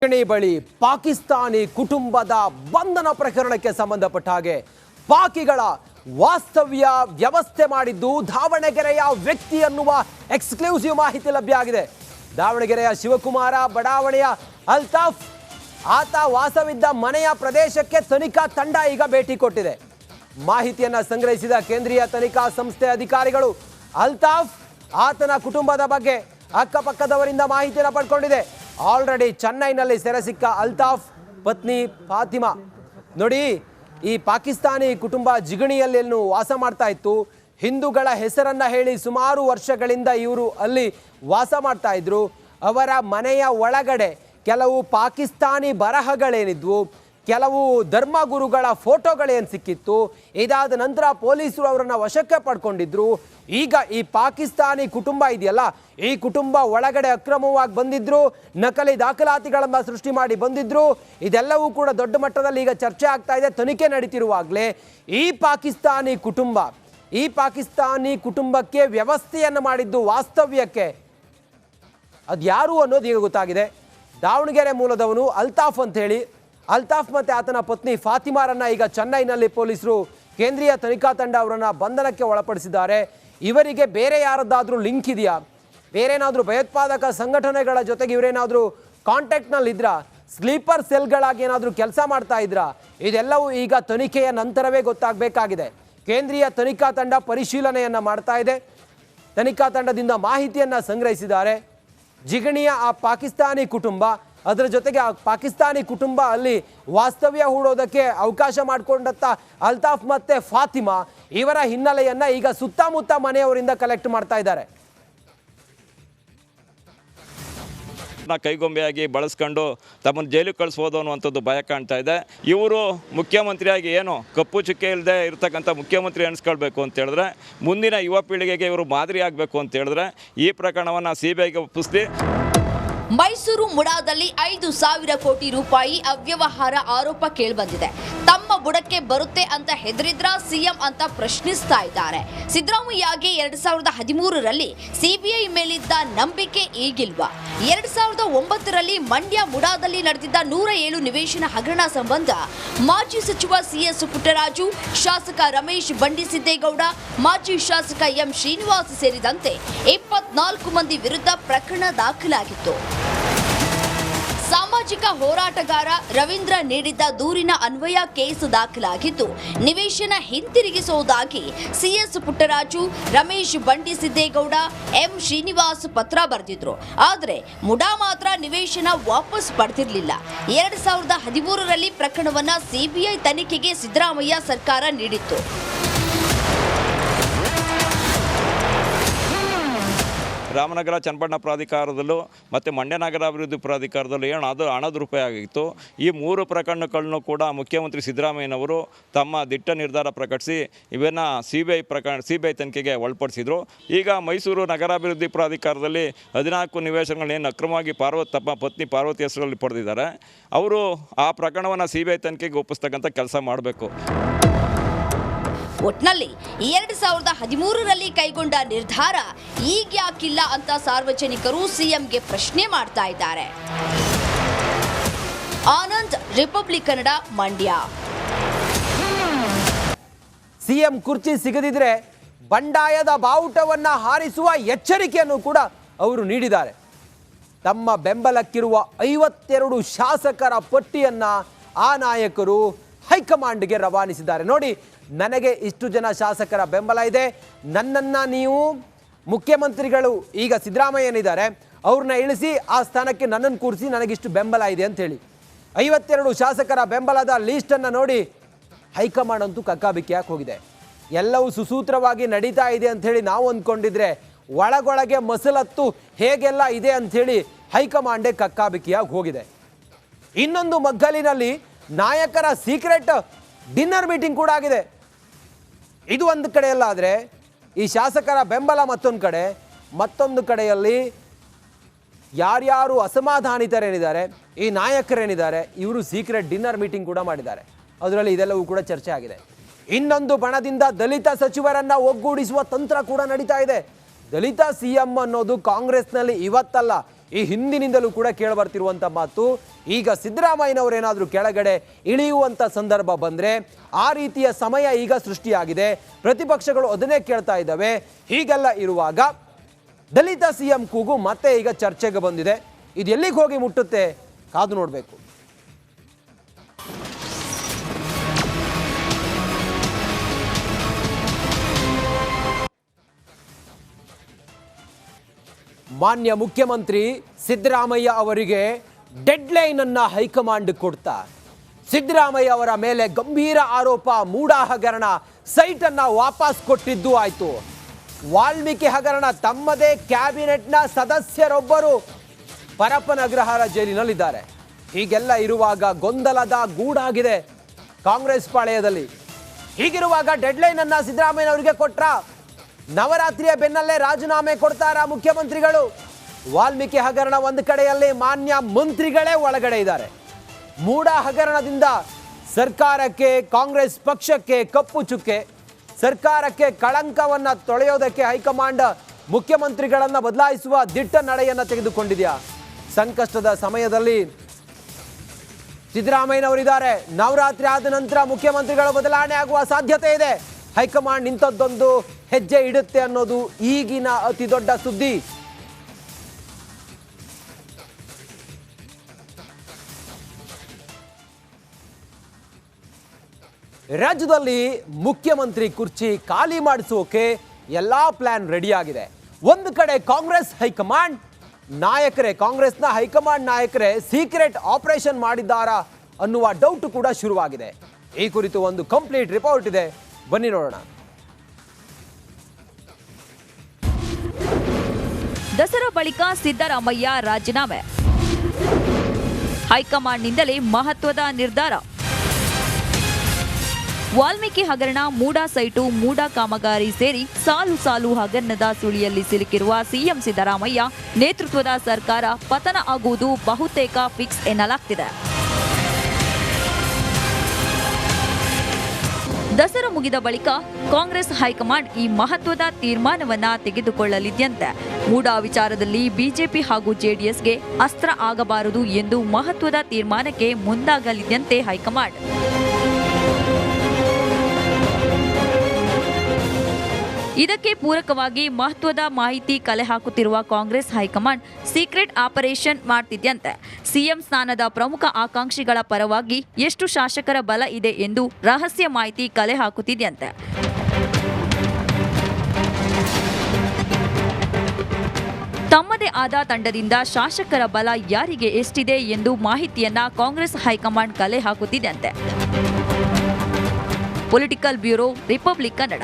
ಬಳಿ ಪಾಕಿಸ್ತಾನಿ ಕುಟುಂಬದ ಬಂಧನ ಪ್ರಕರಣಕ್ಕೆ ಸಂಬಂಧಪಟ್ಟ ಹಾಗೆ ಪಾಕಿಗಳ ವಾಸ್ತವ್ಯ ವ್ಯವಸ್ಥೆ ಮಾಡಿದ್ದು ದಾವಣಗೆರೆಯ ವ್ಯಕ್ತಿ ಅನ್ನುವ ಎಕ್ಸ್ಕ್ಲೂಸಿವ್ ಮಾಹಿತಿ ಲಭ್ಯ ಆಗಿದೆ. ದಾವಣಗೆರೆಯ ಶಿವಕುಮಾರ ಬಡಾವಣೆಯ ಅಲ್ತಾಫ್ ಆತ ವಾಸವಿದ್ದ ಮನೆಯ ಪ್ರದೇಶಕ್ಕೆ ತನಿಖಾ ತಂಡ ಈಗ ಭೇಟಿ ಕೊಟ್ಟಿದೆ. ಮಾಹಿತಿಯನ್ನ ಸಂಗ್ರಹಿಸಿದ ಕೇಂದ್ರೀಯ ತನಿಖಾ ಸಂಸ್ಥೆ ಅಧಿಕಾರಿಗಳು ಅಲ್ತಾಫ್ ಆತನ ಕುಟುಂಬದ ಬಗ್ಗೆ ಅಕ್ಕಪಕ್ಕದವರಿಂದ ಮಾಹಿತಿಯನ್ನು ಪಡ್ಕೊಂಡಿದೆ. ಆಲ್ರೆಡಿ ಚೆನ್ನೈನಲ್ಲಿ ಸೆರೆ ಸಿಕ್ಕ ಅಲ್ತಾಫ್ ಪತ್ನಿ ಫಾತಿಮಾ ನೋಡಿ, ಈ ಪಾಕಿಸ್ತಾನಿ ಕುಟುಂಬ ಜಿಗಣಿಯಲ್ಲಿ ವಾಸ ಮಾಡ್ತಾ ಇತ್ತು. ಹಿಂದೂಗಳ ಹೆಸರನ್ನ ಹೇಳಿ ಸುಮಾರು ವರ್ಷಗಳಿಂದ ಇವರು ಅಲ್ಲಿ ವಾಸ ಮಾಡ್ತಾ ಇದ್ರು. ಅವರ ಮನೆಯ ಒಳಗಡೆ ಕೆಲವು ಪಾಕಿಸ್ತಾನಿ ಬರಹಗಳೇನಿದ್ವು, ಕೆಲವು ಧರ್ಮಗುರುಗಳ ಫೋಟೋಗಳೇನು ಸಿಕ್ಕಿತ್ತು. ಇದಾದ ನಂತರ ಪೊಲೀಸರು ಅವರನ್ನು ವಶಕ್ಕೆ ಪಡ್ಕೊಂಡಿದ್ರು. ಈಗ ಈ ಪಾಕಿಸ್ತಾನಿ ಕುಟುಂಬ ಇದೆಯಲ್ಲ, ಈ ಕುಟುಂಬ ಒಳಗಡೆ ಅಕ್ರಮವಾಗಿ ಬಂದಿದ್ರು, ನಕಲಿ ದಾಖಲಾತಿಗಳನ್ನು ಸೃಷ್ಟಿ ಮಾಡಿ ಬಂದಿದ್ರು. ಇದೆಲ್ಲವೂ ಕೂಡ ದೊಡ್ಡ ಮಟ್ಟದಲ್ಲಿ ಈಗ ಚರ್ಚೆ ಆಗ್ತಾ ಇದೆ. ತನಿಖೆ ನಡೀತಿರುವಾಗಲೇ ಈ ಪಾಕಿಸ್ತಾನಿ ಕುಟುಂಬಕ್ಕೆ ವ್ಯವಸ್ಥೆಯನ್ನು ಮಾಡಿದ್ದು ವಾಸ್ತವ್ಯಕ್ಕೆ ಅದು ಯಾರು ಅನ್ನೋದು ಈಗ ಗೊತ್ತಾಗಿದೆ. ದಾವಣಗೆರೆ ಮೂಲದವನು ಅಲ್ತಾಫ್ ಅಂತ ಹೇಳಿ. ಅಲ್ತಾಫ್ ಮತ್ತು ಆತನ ಪತ್ನಿ ಫಾತಿಮಾರನ್ನ ಈಗ ಚೆನ್ನೈನಲ್ಲಿ ಪೊಲೀಸರು ಕೇಂದ್ರೀಯ ತನಿಖಾ ತಂಡ ಅವರನ್ನು ಬಂಧನಕ್ಕೆ ಒಳಪಡಿಸಿದ್ದಾರೆ. ಇವರಿಗೆ ಬೇರೆ ಯಾರದ್ದಾದರೂ ಲಿಂಕ್ ಇದೆಯಾ, ಬೇರೆ ಏನಾದರೂ ಭಯೋತ್ಪಾದಕ ಸಂಘಟನೆಗಳ ಜೊತೆಗೆ ಇವರೇನಾದರೂ ಕಾಂಟ್ಯಾಕ್ಟ್ನಲ್ಲಿ ಇದ್ರಾ, ಸ್ಲೀಪರ್ ಸೆಲ್ಗಳಾಗಿ ಏನಾದರೂ ಕೆಲಸ ಮಾಡ್ತಾ ಇದ್ರಾ, ಇದೆಲ್ಲವೂ ಈಗ ತನಿಖೆಯ ನಂತರವೇ ಗೊತ್ತಾಗಬೇಕಾಗಿದೆ. ಕೇಂದ್ರೀಯ ತನಿಖಾ ತಂಡ ಪರಿಶೀಲನೆಯನ್ನು ಮಾಡ್ತಾ ಇದೆ. ತನಿಖಾ ತಂಡದಿಂದ ಮಾಹಿತಿಯನ್ನು ಸಂಗ್ರಹಿಸಿದ್ದಾರೆ. ಜಿಗಣಿಯ ಆ ಪಾಕಿಸ್ತಾನಿ ಕುಟುಂಬ, ಅದರ ಜೊತೆಗೆ ಆ ಪಾಕಿಸ್ತಾನಿ ಕುಟುಂಬ ಅಲ್ಲಿ ವಾಸ್ತವ್ಯ ಹೂಡೋದಕ್ಕೆ ಅವಕಾಶ ಮಾಡಿಕೊಂಡಂಥ ಅಲ್ತಾಫ್ ಮತ್ತು ಫಾತಿಮಾ, ಇವರ ಹಿನ್ನೆಲೆಯನ್ನು ಈಗ ಸುತ್ತಮುತ್ತ ಮನೆಯವರಿಂದ ಕಲೆಕ್ಟ್ ಮಾಡ್ತಾ ಇದ್ದಾರೆ. ಕೈಗೊಂಬೆಯಾಗಿ ಬಳಸ್ಕೊಂಡು ತಮ್ಮನ್ನು ಜೈಲಿಗೆ ಕಳಿಸ್ಬೋದು ಅನ್ನುವಂಥದ್ದು ಭಯ ಕಾಣ್ತಾ ಇದೆ. ಇವರು ಮುಖ್ಯಮಂತ್ರಿಯಾಗಿ ಏನು ಕಪ್ಪು ಚುಕ್ಕೆ ಇಲ್ಲದೆ ಇರ್ತಕ್ಕಂಥ ಮುಖ್ಯಮಂತ್ರಿ ಅನಿಸ್ಕೊಳ್ಬೇಕು ಅಂತ ಹೇಳಿದ್ರೆ, ಮುಂದಿನ ಯುವ ಪೀಳಿಗೆಗೆ ಇವರು ಮಾದರಿ ಆಗಬೇಕು ಅಂತ ಹೇಳಿದ್ರೆ ಈ ಪ್ರಕರಣವನ್ನು ಸಿಬಿಐಗೆ ಒಪ್ಪಿಸಿ. ಮೈಸೂರು ಮುಡಾದಲ್ಲಿ 5,000 ಕೋಟಿ ರೂಪಾಯಿ ಅವ್ಯವಹಾರ ಆರೋಪ ಕೇಳಿಬಂದಿದೆ. ತಮ್ಮ ಬುಡಕ್ಕೆ ಬರುತ್ತೆ ಅಂತ ಹೆದರಿದ್ರ ಸಿಎಂ ಅಂತ ಪ್ರಶ್ನಿಸ್ತಾ ಇದ್ದಾರೆ. ಸಿದ್ದರಾಮಯ್ಯಗೆ 2013ರಲ್ಲಿ ಸಿಬಿಐ ಮೇಲಿದ್ದ ನಂಬಿಕೆ ಈಗಿಲ್ವಾ? 2009ರಲ್ಲಿ ಮಂಡ್ಯ ಮುಡಾದಲ್ಲಿ ನಡೆದಿದ್ದ 107 ನಿವೇಶನ ಹಗರಣ ಸಂಬಂಧ ಮಾಜಿ ಸಚಿವ ಸಿಎಸ್ ಪುಟ್ಟರಾಜು, ಶಾಸಕ ರಮೇಶ್ ಬಂಡಿಸಿದ್ದೇಗೌಡ, ಮಾಜಿ ಶಾಸಕ ಎಂ ಶ್ರೀನಿವಾಸ್ ಸೇರಿದಂತೆ 24 ಮಂದಿ ವಿರುದ್ಧ ಪ್ರಕರಣ ದಾಖಲಾಗಿತ್ತು. ಸಾಮಾಜಿಕ ಹೋರಾಟಗಾರ ರವೀಂದ್ರ ನೀಡಿದ್ದ ದೂರಿನ ಅನ್ವಯ ಕೇಸ್ ದಾಖಲಾಗಿದ್ದು, ನಿವೇಶನ ಹಿಂತಿರುಗಿಸುವುದಾಗಿ ಸಿಎಸ್ ಪುಟ್ಟರಾಜು, ರಮೇಶ್ ಬಂಡಿಸಿದ್ದೇಗೌಡ, ಎಂ ಶ್ರೀನಿವಾಸ್ ಪತ್ರ ಬರೆದಿದ್ರು. ಆದರೆ ಮುಡಾ ಮಾತ್ರ ನಿವೇಶನ ವಾಪಸ್ ಪಡೆದಿರಲಿಲ್ಲ. 2013ರಲ್ಲಿ ಪ್ರಕರಣವನ್ನ ಸಿಬಿಐ ತನಿಖೆಗೆ ಸಿದ್ದರಾಮಯ್ಯ ಸರ್ಕಾರ ನೀಡಿತ್ತು. ರಾಮನಗರ ಚನ್ನಪಟ್ಟಣ ಪ್ರಾಧಿಕಾರದಲ್ಲೂ ಮತ್ತು ಮಂಡ್ಯ ನಗರ ಅಭಿವೃದ್ಧಿ ಪ್ರಾಧಿಕಾರದಲ್ಲೂ ಅದು ಹಣದ ರೂಪಾಯಿ ಆಗಿತ್ತು. ಈ 3 ಪ್ರಕರಣಗಳನ್ನು ಕೂಡ ಮುಖ್ಯಮಂತ್ರಿ ಸಿದ್ದರಾಮಯ್ಯನವರು ತಮ್ಮ ದಿಟ್ಟ ನಿರ್ಧಾರ ಪ್ರಕಟಿಸಿ ಇವನ್ನು ಸಿಬಿಐ ತನಿಖೆಗೆ ಒಳಪಡಿಸಿದರು. ಈಗ ಮೈಸೂರು ನಗರಾಭಿವೃದ್ಧಿ ಪ್ರಾಧಿಕಾರದಲ್ಲಿ 14 ನಿವೇಶನಗಳೇನು ಅಕ್ರಮವಾಗಿ ತಮ್ಮ ಪತ್ನಿ ಪಾರ್ವತಿ ಹೆಸರಲ್ಲಿ ಪಡೆದಿದ್ದಾರೆ, ಅವರು ಆ ಪ್ರಕರಣವನ್ನು ಸಿಬಿಐ ತನಿಖೆಗೆ ಒಪ್ಪಿಸ್ತಕ್ಕಂಥ ಕೆಲಸ ಮಾಡಬೇಕು. ಒಟ್ನಲ್ಲಿ 2013ರಲ್ಲಿ ಕೈಗೊಂಡ ನಿರ್ಧಾರ ಈಗ್ಯಾಕಿಲ್ಲ ಅಂತ ಸಾರ್ವಜನಿಕರು ಸಿಎಂಗೆ ಪ್ರಶ್ನೆ ಮಾಡ್ತಾ ಇದ್ದಾರೆ. ಆನಂದ್, ರಿಪಬ್ಲಿಕ್ ಕನ್ನಡ, ಮಂಡ್ಯ. ಸಿಎಂ ಕುರ್ಚಿ ಸಿಗದಿದ್ರೆ ಬಂಡಾಯದ ಬಾವುಟವನ್ನ ಹಾರಿಸುವ ಎಚ್ಚರಿಕೆಯನ್ನು ಕೂಡ ಅವರು ನೀಡಿದ್ದಾರೆ. ತಮ್ಮ ಬೆಂಬಲಕ್ಕಿರುವ 52 ಶಾಸಕರ ಪಟ್ಟಿಯನ್ನ ಆ ನಾಯಕರು ಹೈಕಮಾಂಡ್ಗೆ ರವಾನಿಸಿದ್ದಾರೆ. ನೋಡಿ, ನನಗೆ ಇಷ್ಟು ಜನ ಶಾಸಕರ ಬೆಂಬಲ ಇದೆ, ನನ್ನನ್ನು ನೀವು ಮುಖ್ಯಮಂತ್ರಿಗಳು ಈಗ ಸಿದ್ದರಾಮಯ್ಯನಿದ್ದಾರೆ ಅವ್ರನ್ನ ಇಳಿಸಿ ಆ ಸ್ಥಾನಕ್ಕೆ ನನ್ನನ್ನು ಕೂರಿಸಿ, ನನಗಿಷ್ಟು ಬೆಂಬಲ ಇದೆ ಅಂಥೇಳಿ 52 ಶಾಸಕರ ಬೆಂಬಲದ ಲೀಸ್ಟನ್ನು ನೋಡಿ ಹೈಕಮಾಂಡ್ ಅಂತೂ ಕಕ್ಕಾಬಿಕ್ಕಿಯಾಗಿ ಹೋಗಿದೆ. ಎಲ್ಲವೂ ಸುಸೂತ್ರವಾಗಿ ನಡೀತಾ ಇದೆ ಅಂಥೇಳಿ ನಾವು ಅಂದ್ಕೊಂಡಿದ್ರೆ ಒಳಗೊಳಗೆ ಮಸಲತ್ತು ಹೇಗೆಲ್ಲ ಇದೆ ಅಂಥೇಳಿ ಹೈಕಮಾಂಡೇ ಕಕ್ಕಾಬಿಕ್ಕಿಯಾಗಿ ಹೋಗಿದೆ. ಇನ್ನೊಂದು ಮಗ್ಗಲಿನಲ್ಲಿ ನಾಯಕರ ಸೀಕ್ರೆಟ್ ಡಿನ್ನರ್ ಮೀಟಿಂಗ್ ಕೂಡ ಆಗಿದೆ. ಇದು ಒಂದು ಕಡೆಯಲ್ಲಾದರೆ ಈ ಶಾಸಕರ ಬೆಂಬಲ ಮತ್ತೊಂದು ಕಡೆಯಲ್ಲಿ ಯಾರ್ಯಾರು ಅಸಮಾಧಾನಿತರೇನಿದ್ದಾರೆ, ಈ ನಾಯಕರೇನಿದ್ದಾರೆ, ಇವರು ಸೀಕ್ರೆಟ್ ಡಿನ್ನರ್ ಮೀಟಿಂಗ್ ಕೂಡ ಮಾಡಿದ್ದಾರೆ. ಅದರಲ್ಲಿ ಇದೆಲ್ಲವೂ ಕೂಡ ಚರ್ಚೆ ಆಗಿದೆ. ಇನ್ನೊಂದು ಬಣದಿಂದ ದಲಿತ ಸಚಿವರನ್ನ ಒಗ್ಗೂಡಿಸುವ ತಂತ್ರ ಕೂಡ ನಡೀತಾ ಇದೆ. ದಲಿತ ಸಿಎಂ ಅನ್ನೋದು ಕಾಂಗ್ರೆಸ್ನಲ್ಲಿ ಇವತ್ತಲ್ಲ, ಈ ಹಿಂದಿನಿಂದಲೂ ಕೂಡ ಕೇಳಬರ್ತಿರುವಂಥ ಮಾತು. ಈಗ ಸಿದ್ದರಾಮಯ್ಯನವರೇನಾದರೂ ಕೆಳಗಡೆ ಇಳಿಯುವಂಥ ಸಂದರ್ಭ ಬಂದರೆ ಆ ರೀತಿಯ ಸಮಯ ಈಗ ಸೃಷ್ಟಿಯಾಗಿದೆ. ಪ್ರತಿಪಕ್ಷಗಳು ಅದನ್ನೇ ಕೇಳ್ತಾ ಇದ್ದಾವೆ. ಹೀಗೆಲ್ಲ ಇರುವಾಗ ದಲಿತ ಸಿಎಂ ಕೂಗು ಮತ್ತೆ ಈಗ ಚರ್ಚೆಗೆ ಬಂದಿದೆ. ಇದು ಎಲ್ಲಿಗೆ ಹೋಗಿ ಮುಟ್ಟುತ್ತೆ ಕಾದು ನೋಡಬೇಕು. ಮಾನ್ಯ ಮುಖ್ಯಮಂತ್ರಿ ಸಿದ್ದರಾಮಯ್ಯ ಅವರಿಗೆ ಡೆಡ್ಲೈನ್ ಅನ್ನ ಹೈಕಮಾಂಡ್ ಕೊಡ್ತಾ ಸಿದ್ದರಾಮಯ್ಯ ಅವರ ಮೇಲೆ ಗಂಭೀರ ಆರೋಪ, ಮೂಡ ಹಗರಣ, ಸೈಟ್ ಅನ್ನ ವಾಪಸ್ ಕೊಟ್ಟಿದ್ದು ಆಯ್ತು. ವಾಲ್ಮೀಕಿ ಹಗರಣ ತಮ್ಮದೇ ಕ್ಯಾಬಿನೆಟ್ನ ಸದಸ್ಯರೊಬ್ಬರು ಪರಪ್ಪನಗ್ರಹಾರ ಜೈಲಿನಲ್ಲಿದ್ದಾರೆ. ಹೀಗೆಲ್ಲ ಇರುವಾಗ ಗೊಂದಲದ ಗೂಡಾಗಿದೆ ಕಾಂಗ್ರೆಸ್ ಪಾಳೆಯದಲ್ಲಿ. ಹೀಗಿರುವಾಗ ಡೆಡ್ಲೈನ್ ಅನ್ನ ಸಿದ್ದರಾಮಯ್ಯ ಅವರಿಗೆ ಕೊಟ್ರ, ನವರಾತ್ರಿಯ ಬೆನ್ನಲ್ಲೇ ರಾಜೀನಾಮೆ ಕೊಡ್ತಾರಾ ಮುಖ್ಯಮಂತ್ರಿಗಳು? ವಾಲ್ಮೀಕಿ ಹಗರಣ ಒಂದು ಕಡೆಯಲ್ಲಿ, ಮಾನ್ಯ ಮಂತ್ರಿಗಳೇ ಒಳಗಡೆ ಇದ್ದಾರೆ. ಮೂಡ ಹಗರಣದಿಂದ ಸರ್ಕಾರಕ್ಕೆ, ಕಾಂಗ್ರೆಸ್ ಪಕ್ಷಕ್ಕೆ ಕಪ್ಪು ಚುಕ್ಕೆ, ಸರ್ಕಾರಕ್ಕೆ ಕಳಂಕವನ್ನ ತೊಳೆಯೋದಕ್ಕೆ ಹೈಕಮಾಂಡ್ ಮುಖ್ಯಮಂತ್ರಿಗಳನ್ನ ಬದಲಾಯಿಸುವ ದಿಟ್ಟ ನಡೆಯನ್ನ ತೆಗೆದುಕೊಂಡಿದೆಯಾ? ಸಂಕಷ್ಟದ ಸಮಯದಲ್ಲಿ ಸಿದ್ದರಾಮಯ್ಯನವರಿದ್ದಾರೆ. ನವರಾತ್ರಿ ಆದ ನಂತರ ಮುಖ್ಯಮಂತ್ರಿಗಳ ಬದಲಾವಣೆ ಆಗುವ ಸಾಧ್ಯತೆ ಇದೆ. ಹೈಕಮಾಂಡ್ ಇಂಥದ್ದೊಂದು ಹೆಜ್ಜೆ ಇಡುತ್ತೆ ಅನ್ನೋದು ಈಗಿನ ಅತಿ ದೊಡ್ಡ ಸುದ್ದಿ. ರಾಜ್ಯದಲ್ಲಿ ಮುಖ್ಯಮಂತ್ರಿ ಕುರ್ಚಿ ಖಾಲಿ ಮಾಡಿಸೋಕೆ ಎಲ್ಲಾ ಪ್ಲಾನ್ ರೆಡಿಯಾಗಿದೆ. ಒಂದು ಕಡೆ ಕಾಂಗ್ರೆಸ್ ಹೈಕಮಾಂಡ್ ನಾಯಕರೇ, ಕಾಂಗ್ರೆಸ್ನ ಹೈಕಮಾಂಡ್ ನಾಯಕರೇ ಸೀಕ್ರೆಟ್ ಆಪರೇಷನ್ ಮಾಡಿದ್ದಾರಾ ಅನ್ನುವ ಡೌಟ್ ಕೂಡ ಶುರುವಾಗಿದೆ. ಈ ಕುರಿತು ಒಂದು ಕಂಪ್ಲೀಟ್ ರಿಪೋರ್ಟ್ ಇದೆ, ಬನ್ನಿ ನೋಡೋಣ. ದಸರಾ ಬಳಿಕ ಸಿದ್ದರಾಮಯ್ಯ ರಾಜೀನಾಮೆ, ಹೈಕಮಾಂಡ್ನಿಂದಲೇ ಮಹತ್ವದ ನಿರ್ಧಾರ. ವಾಲ್ಮೀಕಿ ಹಗರಣ, ಮೂಡ ಸೈಟು, ಮೂಡ ಕಾಮಗಾರಿ ಸೇರಿ ಸಾಲು ಸಾಲು ಹಗರಣದ ಸುಳಿಯಲ್ಲಿ ಸಿಲುಕಿರುವ ಸಿಎಂ ಸಿದ್ದರಾಮಯ್ಯ ನೇತೃತ್ವದ ಸರ್ಕಾರ ಪತನ ಆಗುವುದು ಬಹುತೇಕ ಫಿಕ್ಸ್ ಎನ್ನಲಾಗ್ತಿದೆ. ದಸರಾ ಮುಗಿದ ಬಳಿಕ ಕಾಂಗ್ರೆಸ್ ಹೈಕಮಾಂಡ್ ಈ ಮಹತ್ವದ ತೀರ್ಮಾನವನ್ನ ತೆಗೆದುಕೊಳ್ಳಲಿದ್ದಂತೆ ಮೂಡ ವಿಚಾರದಲ್ಲಿ ಬಿಜೆಪಿ ಹಾಗೂ ಜೆಡಿಎಸ್ಗೆ ಅಸ್ತ್ರ ಆಗಬಾರದು ಎಂದು ಮಹತ್ವದ ತೀರ್ಮಾನಕ್ಕೆ ಮುಂದಾಗಲಿದ್ದಂತೆ ಹೈಕಮಾಂಡ್. ಇದಕ್ಕೆ ಪೂರಕವಾಗಿ ಮಹತ್ವದ ಮಾಹಿತಿ ಕಲೆ ಹಾಕುತ್ತಿರುವ ಕಾಂಗ್ರೆಸ್ ಹೈಕಮಾಂಡ್ ಸೀಕ್ರೆಟ್ ಆಪರೇಷನ್ ಮಾಡ್ತಿದ್ದಂತೆ ಸಿಎಂ ಸ್ಥಾನದ ಪ್ರಮುಖ ಆಕಾಂಕ್ಷಿಗಳ ಪರವಾಗಿ ಎಷ್ಟು ಶಾಸಕರ ಬಲ ಇದೆ ಎಂದು ರಹಸ್ಯ ಮಾಹಿತಿ ಕಲೆ ಹಾಕುತ್ತಿದ್ದಂತೆ. ತಮ್ಮದೇ ಆದ ತಂಡದಿಂದ ಶಾಸಕರ ಬಲ ಯಾರಿಗೆ ಎಷ್ಟಿದೆ ಎಂದು ಮಾಹಿತಿಯನ್ನ ಕಾಂಗ್ರೆಸ್ ಹೈಕಮಾಂಡ್ ಕಲೆ ಹಾಕುತ್ತಿದ್ದಂತೆ. Political bureau, Republic Kannada.